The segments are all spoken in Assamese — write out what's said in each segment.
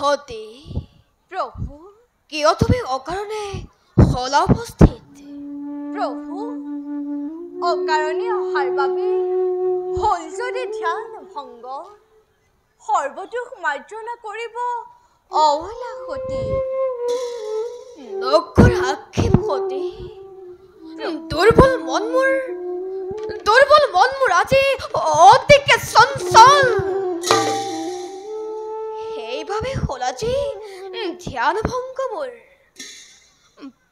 হতে প্ৰভু কিয় তুমি অকাৰণে হলা উপস্থিত? প্ৰভু অকাৰণে অহাৰ বাবে হল যদি ধ্যান ভংগ সৰ্বদোষ মাৰ্জনা কৰিব অৱলা সতী নকৰ আক্ষেপ হতে দুৰ্বল মন মোৰ আজি অতিকে চঞ্চল সেইভাবে হলা যে ধ্যান ভংগ মোৰ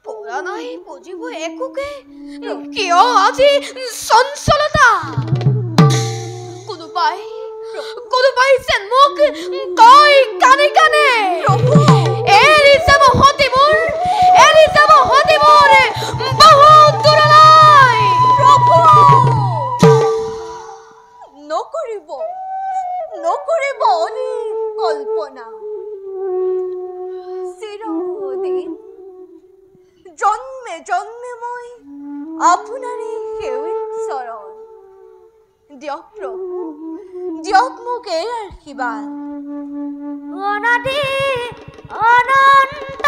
পৰা নাই বুজিব একোকে কিয় আজি চঞ্চলতা কোনোবাই যেন মোক কয় কানে কানে এৰি যাব হতি মোৰ বহুত দূৰলৈ প্ৰভু নকৰিব অনি কল্পনা চিৰদিন জন্মে মই আপোনাৰে সেউত চৰণ দিয়ক প্ৰভু দিয়ক মোক এই আশীৰ্বাদ অনাদি অনন্ত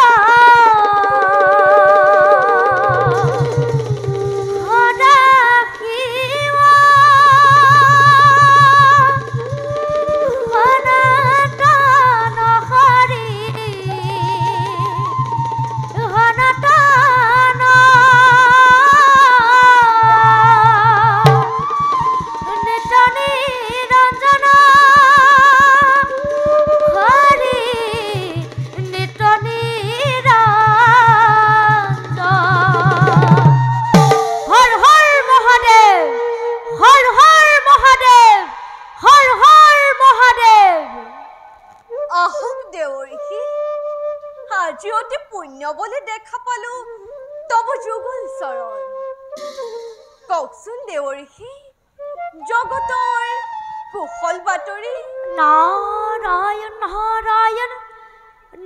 আজি অতি পুণ্য বলে দেখা পালো তব যুগল চৰণ কওকচোন দেৱঋষি জগতৰ কুশল বাতৰি নাৰায়ণ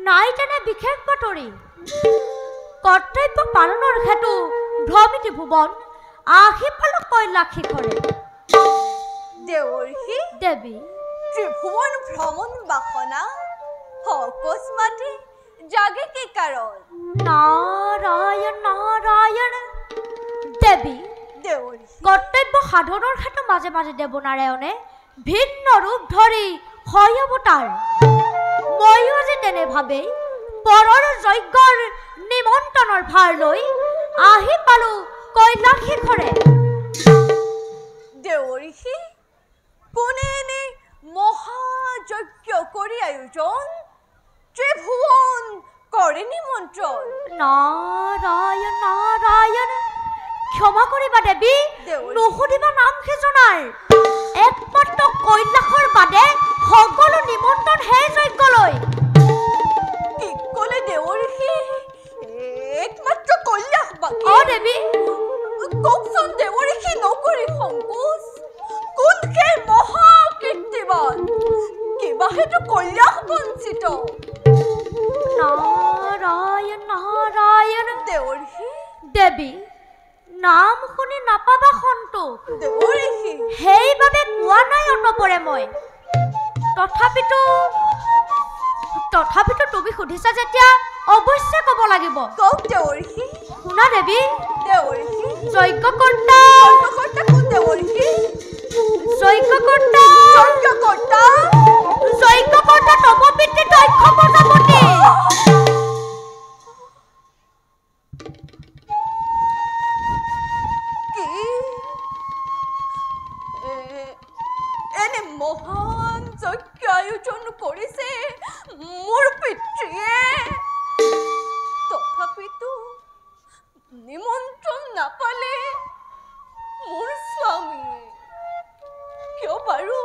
নাই তেনে বিশেষ বাতৰি কৰ্তব্য পালনৰ হেতু ভ্ৰমিতি ভুৱন আহি পালো কৈলাসী কৰে দেৱঋষি দেৱী ত্ৰিভুৱন ভ্ৰমণ বাসনা অকস্মাতে জাগে কি কাৰণ নাৰায়ণ দেৱী দেৱঋষি কৰ্তব্য সাধনৰ হেতু মাজে মাজে দেৱনাৰায়ণে ভিন্ন ৰূপ ধৰি হয় অৱতাৰ ময়ো আজি তেনে ভাবে পৰৰ যজ্ঞৰ নিমন্ত্ৰণৰ ভাৰ লৈ আহি পালো কৈলাসী ঘৰে দেৱঋষি কোনে এনে মহাযজ্ঞ কৰি আয়োজন ত্ৰিভুৱন কৰে নিমন্ত্ৰণ নাৰায়ণ ক্ষমা কৰিবা দেৱী নুসুধিবা নাম খেজনাৰ একমাত্ৰ কৈলাসৰ বাদে সকলো নিমন্ত্ৰণ হে যজ্ঞলৈ কি ক'লে দেৱঋষি একমাত্ৰ কৈলাস বাকী দেৱী কওকচোন দেৱঋষি নকৰি সংকোচ কোন সেই মহাকীৰ্তিবান কিবা হেতু কৈলাস বঞ্চিত নাৰায়ণ দেৱঋষি দেৱী নাম শুনি নাপাবা সন্তোষ দেৱঋষি সেইবাবে কোৱা নাই অতপৰে মই তথাপিতো তুমি সুধিছা যেতিয়া অৱশ্যে ক'ব লাগিব কওক দেৱঋষি শুনা দেৱী দেৱঋষি যজ্ঞকৰ্তা কোন দেৱঋষি যজ্ঞকৰ্তা তপ পিতৃ দক্ষ প্ৰজাপতি এনে মহান যজ্ঞ আয়োজন কৰিছে মোৰ পিতৃয়ে তথাপিতো নিমন্ত্ৰণ নাপালে মোৰ স্বামীয়ে কিয় বাৰু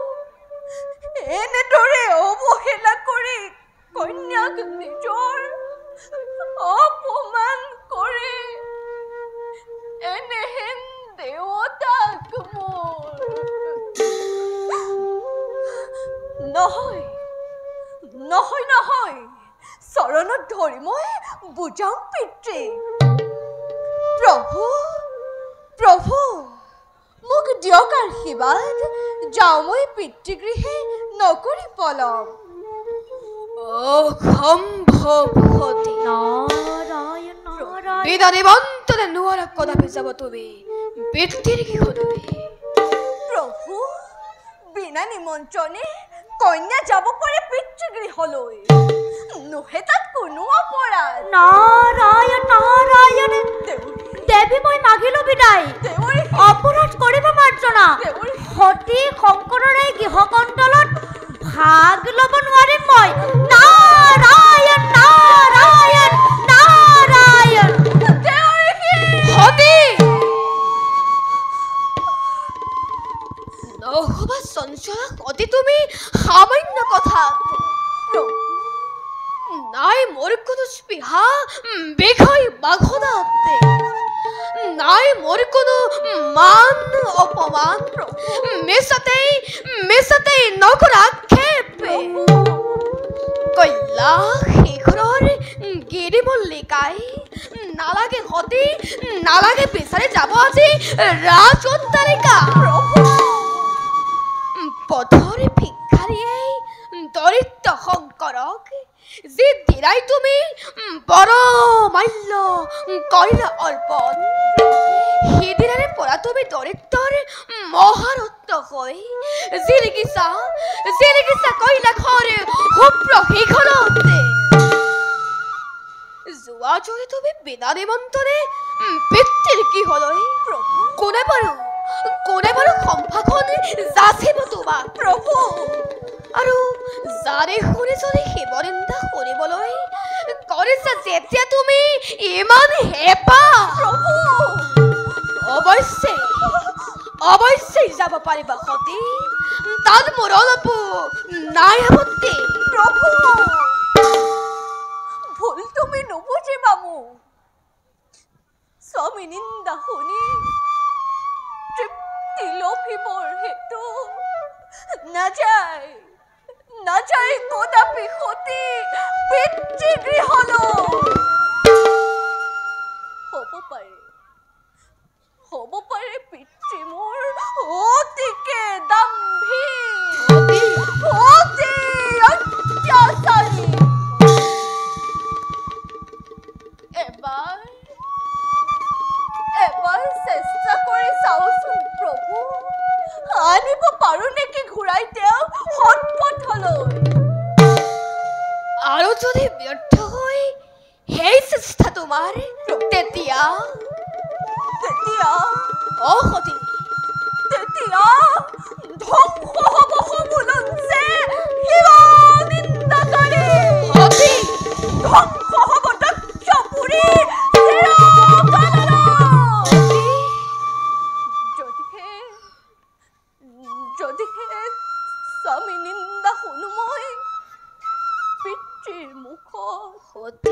এনেদৰে অৱহেলা কৰি কন্যাক নিজৰ অপমান কৰে এনেহেন দেৱতাক মোৰ নহয় চৰণত ধৰি মই বুজাম পিতৃ প্ৰভু মোক দিয়ক আশীৰ্বাদ যাওঁ মই পিতৃগৃহে নকৰি পলম অসম্ভৱ সতী নাৰায়ণ নাৰায়ণ বিদানে মন্তনে নোৱাৰা কদাপি যাব তুমি পিতৃৰ গৃহলৈ প্ৰভু বিনা নিমন্ত্ৰণে কন্যা যাব পাৰে পিতৃগৃহলৈ নোহে তাত কোনো অপৰাধ নাৰায়ণ নাৰায়ণ দেউৰী দেৱী মই মাগিলো বিদায় দেউৰী অপৰাধ কৰিব মাৰ্জনা দেউৰী সতী শংকৰৰ এই গৃহকণ্ডলত ভাগ ল'ব নোৱাৰিম মই নাৰায়ণ নাৰায়ণ নাৰায়ণ সতী নহবা চঞ্চলা সতী তুমি সামান্য কথা নাই মোৰ কোনো স্পৃহা বিষয় বাঘনাতে নাই মোৰ কোনো মান অপমান মেছাতেই নকৰা আক্ষেপে কৈলাশ শিখৰৰ গিৰিমল্লিকাই নালাগে সতী নালাগে বিচাৰি যাব আজি ৰাজঅট্টালিকা পথৰ ভিক্ষাৰীয়ে দৰিদ্ৰ শংকৰক যি দিনাই তুমি বড় মাল্য কৰিলা অৰ্পণ সেইদিনাৰে পৰা তুমি দৰিদ্ৰৰ মহাৰত্ন হৈ জিলিকিছা কৈলাশৰ শুভ্ৰ শিখৰতে যোৱা যদি তুমি বিনা নিমন্ত্ৰণে পিতৃৰ গৃহলৈ কোনে বাৰু সম্ভাষণ যাচিব তোমাক প্ৰভু আৰু জানে শুনি যদি শিৱনিন্দা শুনিবলৈ কৰিছা যেতিয়া তুমি ইমান হেঁপাহ অৱশ্যেই যাব পাৰিবা সতী তাত মোৰ অলপো নাই আপত্তি প্ৰভু ভুল তুমি নুবুজিবা মোক স্বামী নিন্দা শুনি তৃপ্তি লভিবৰ হেতু নাযায় কদাপি সতী পিতৃগৃহলৈ হ'ব পাৰে পিতৃ মোৰ অতিকে দাম্ভিক অতি অত্যাচাৰী এবাৰ চেষ্টা কৰি চাওচোন প্ৰভু আনিব পাৰো নেকি ঘূৰাই তেওঁ সৎপথলৈ আৰু যদি ব্যৰ্থ হৈ সেই চেষ্টা তোমাৰ তেতিয়া সতী তেতিয়া ধ্বংস হ'ব সমুলঞ্চে শিৱনিন্দাকাৰী সতী ধ্বংস হ'ব দক্ষপুৰী যদিহে স্বামী নিন্দা শুনো মই পিতৃৰ মুখত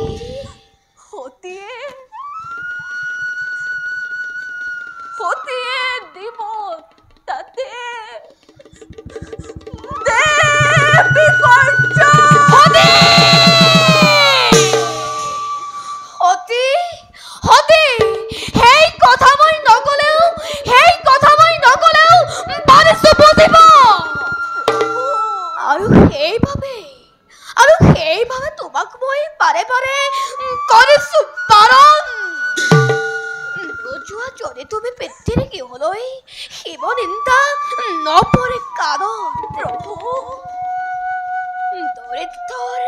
সতীয়ে দিব তাতে সেই কথা মই নকলেও পাৰিছো বুজিব আৰু সেইবাবে তোমাক মই বাৰে বাৰে কৰিছো বাৰণ নোযোৱা যদি তুমি পিতৃৰ গৃহলৈ শিৱনিন্দা নপৰে কাৰণ দৰিদ্ৰৰ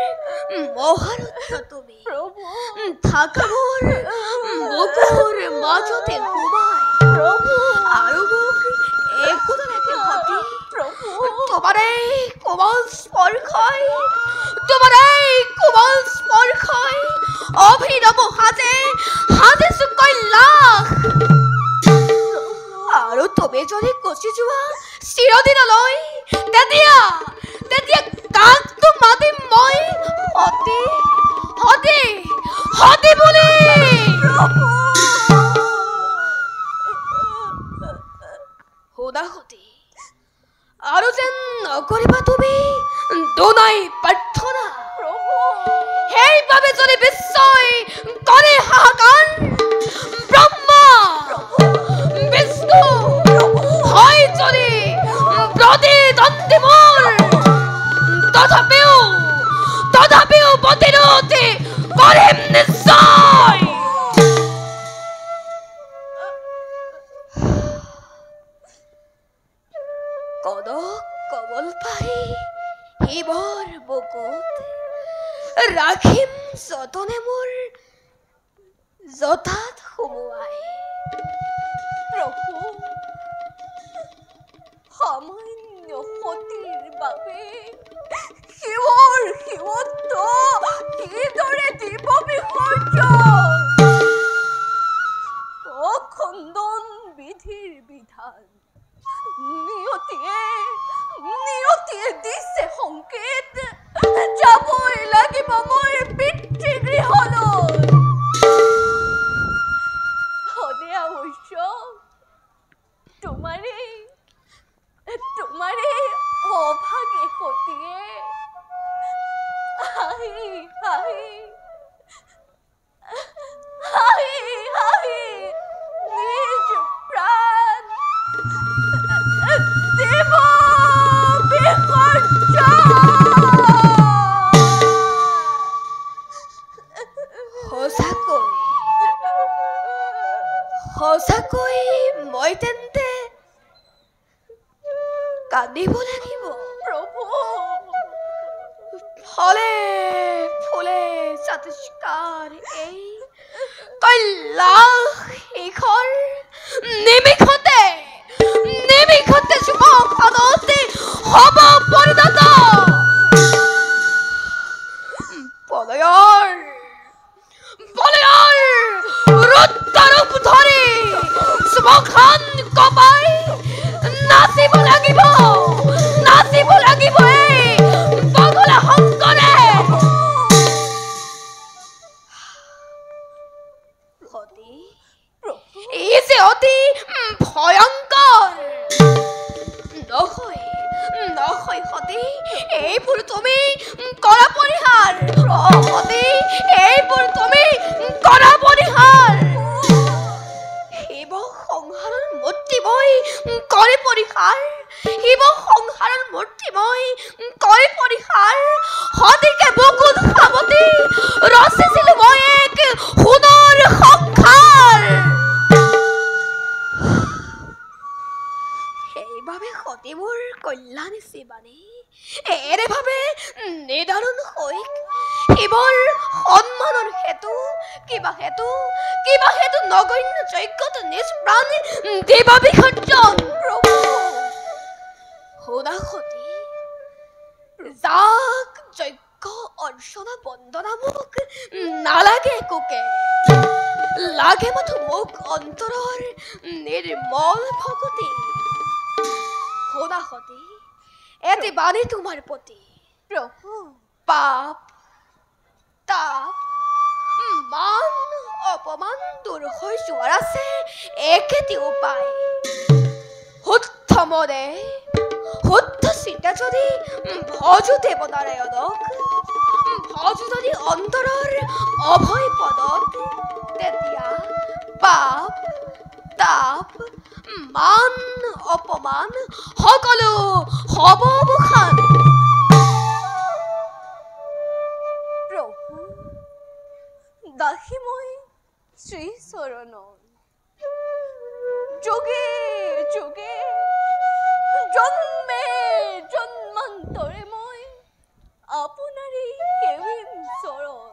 মহাৰত্ন তুমি থাকা মোৰ মাজতে সোমাই আৰু মোক একো নালাগে সতী তোমাৰ এই কোমল স্পৰ্শই অভিনৱ সাজিছো কৈলাশ আৰু তুমি যদি গুচি যোৱা চিৰদিনলৈ তেতিয়া কাকটো মাতিম মই সতী বুলি শুনা সতী আৰু যেন নকৰিবা তুমি দুনাই প্ৰাৰ্থনা সেইবাবে যদি বিশ্বই কৰে হাহাকাৰ ব্ৰহ্মা বিষ্ণু হয় যদি প্ৰতিদ্বন্দ্বী মোৰ কনক কমল পাই শিৱৰ বুকুত ৰাখিম যতনে মোৰ জতাত সুমুৱাই। প্ৰভু, সামান্য সতীৰ বাবে শিৱৰ শিৱত্ব কিদৰে দিব বিসৰ্জন? অখণ্ডন বিধিৰ বিধান নিয়তিয়ে দিছে সংকেত, যাবই লাগিব মই পিতৃগৃহলৈ। হলে অৱশ্য তোমাৰে অভাগে সতীয়ে হাঁহি নিজ প্ৰাণ দেৱ সঁচাকৈ সঁচাকৈ মই তেন্তে কান্দিব লাগিব। প্ৰভু, ফলে ফুলে চাতুষ্কাৰ এই কৈলাস শিখৰ নিমিষতে শ্মশানতে হ'ব পৰিণত। পলয়ৰ ৰুদ্ৰৰূপ ধৰি শ্মশান কপাই নাচিব লাগিব এই বগলা শংকৰে। ই যে অতি ভয়ংকৰ। নহয় সতী, এইবোৰ তুমি কৰা পৰিহাৰ। সতী, এইবোৰ তুমি কৰা পৰিহাৰ। শিৱ সংহাৰৰ মূৰ্তি মই কৰি পৰিহাৰ। সতীকে বুকুত সাৱটি ৰচিছিলো মই এক সোণৰ সংসাৰ। সেইবাবে সতী মোৰ কল্যাণ শিৱানী এনেভাৱে নিদাৰুণ হৈ শিৱৰ সন্মানৰ হেতু কিবা হেতু নগণ্য যজ্ঞত নিজ প্ৰাণ দিব বিসৰ্জন। প্ৰভু, শুনা সতী, যাক যজ্ঞ অৰ্চনা বন্দনা মোক নালাগে একোকে, লাগে মাথো মোক অন্তৰৰ নিৰ্মল ভকতি। শুনা সতী, এটি বাণী তোমাৰ প্ৰতি। প্ৰভু, পাপ তাপ মান অপমান দূৰ হৈ যোৱাৰ আছে একেটি উপায়। শুদ্ধ মনে শুদ্ধ চিন্তা যদি ভজো দেৱনাৰায়ণক, ভজো যদি অন্তৰৰ অভয় পদক, তেতিয়া পাপ তাপ মান অপমান সকলো হ'ব অৱসান। প্ৰভু, দাসী মই শ্ৰীচৰণত যোগে যোগে জন্মে জন্মান্তৰে মই আপোনাৰে সেৱিম চৰণ।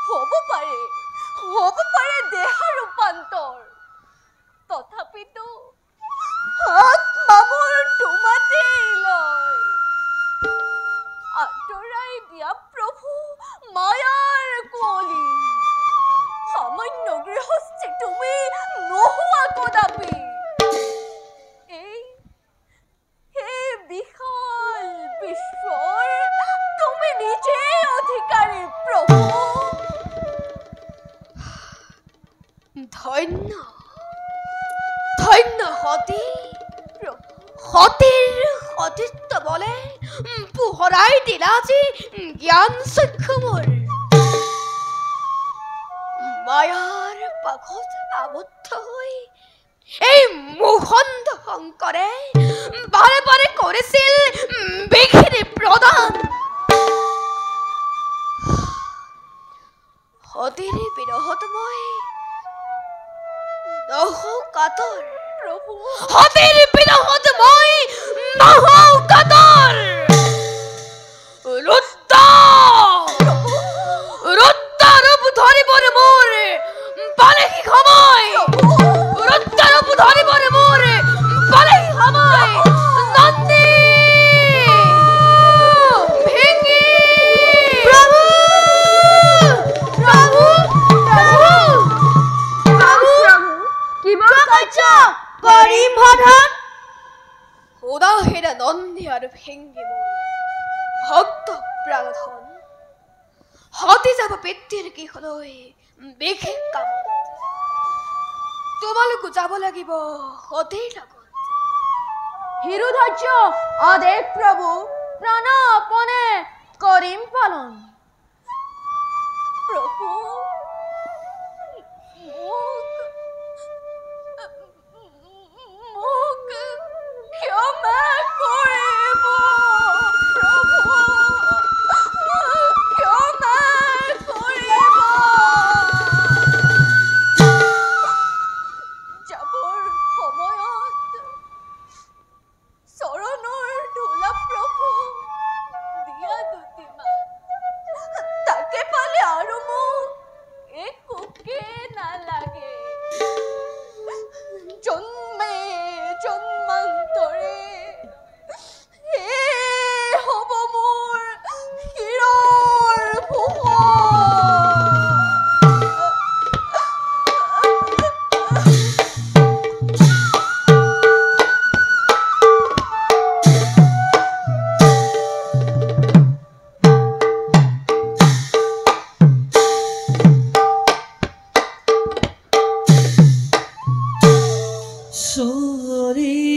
হ'ব পাৰে দেহা ৰূপান্তৰ, তথাপিতো আত্মা মোৰ তোমাতেই লয়। আঁতৰাই দিয়া প্ৰভু মায়াৰ কুঁৱলী, সামান্য গৃহস্থী তুমি নোহোৱা কদাপি। এই বিশাল বিশ্বৰ তুমি নিজেই অধিকাৰী প্ৰভু। ধন্য সতী, সতীৰ সতীত্ব বলে পোহৰাই দিলা আজি জ্ঞান চক্ষু মোৰ। মায়াৰ পাকত আবদ্ধ হৈ এই মুখণ্ড শংকৰে বাৰে বাৰে কৰিছিল বিঘিনি প্ৰদান। সতীৰ বিৰহত মই নহওঁ কাতৰ। প্রভু হাতের বিনাহত মই মহাকাতর রুদ্রা রুদ্রা রূপ ধরিবর মোর পালেহি ক্ষমায় রুদ্রা রূপ ধরিবর মোর পালেহি ক্ষমায় নন্দী ভেঙ্গি প্রভু প্রভু প্রভু কি বলছ করিম ভদন ওদা হেরা নন্দী আর ভেঙ্গি মোর ভক্ত প্রাণধন হতে যাব পেট্টির কি হলই বেখে কামত তোমালোকো যাব লাগিব হতেই লগত হিরুধৈর্য অদেক প্রভু প্রাণাপনে করিম পালন প্রভু মুখ ক্ষমা করিব প্রভু ক্ষমা করিব যাবৰ সময়ত চৰণৰ ঢোলা প্ৰভু দিয়া দুটিমান তাকে পালে আৰু মোক একোকে নালাগে জন্মে জন্মান্তৰে এই হ'ব মোৰ শিৰৰ Sorry.